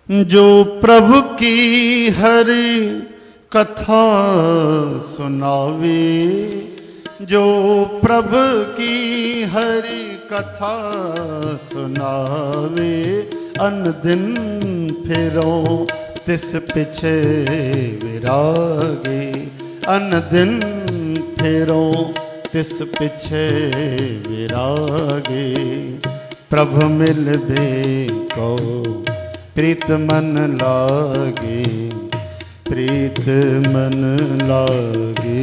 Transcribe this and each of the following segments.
जो प्रभु की हरि कथा सुनावे, जो प्रभु की हरि कथा सुनावे, अन दिन फिरो तिस पिछे विरागे, अन दिन फिरो तिस पिछे विरागे। प्रभु मिलबे को प्रीत मन लागे, प्रीत मन लागे।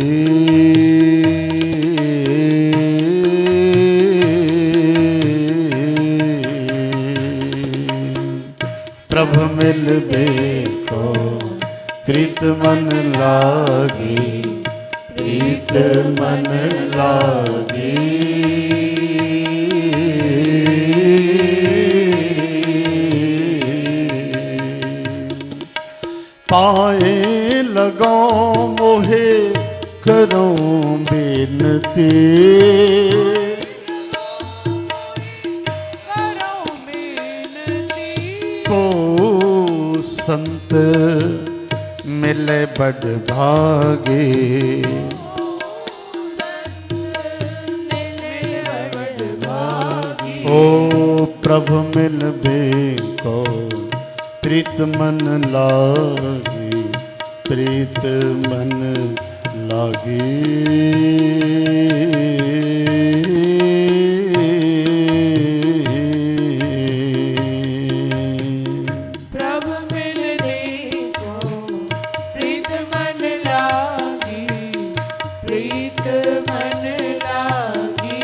प्रभु मिलबे को प्रीत मन लागे, प्रीत मन लागे। पाए लगो मोहे करो बेनती, को संत मिले बड़ भागे, ओ प्रभु मिलबे को प्रीत मन लागे, प्रीत मन लागे। प्रभु मिलने को प्रीत मन लागे, प्रीत मन लागे।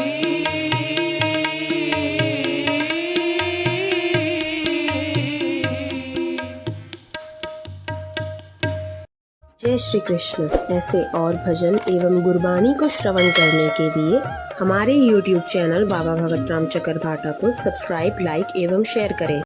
जय श्री कृष्ण। ऐसे और भजन एवं गुरबाणी को श्रवण करने के लिए हमारे YouTube चैनल बाबा भगत राम चकरभाटा को सब्सक्राइब, लाइक एवं शेयर करें।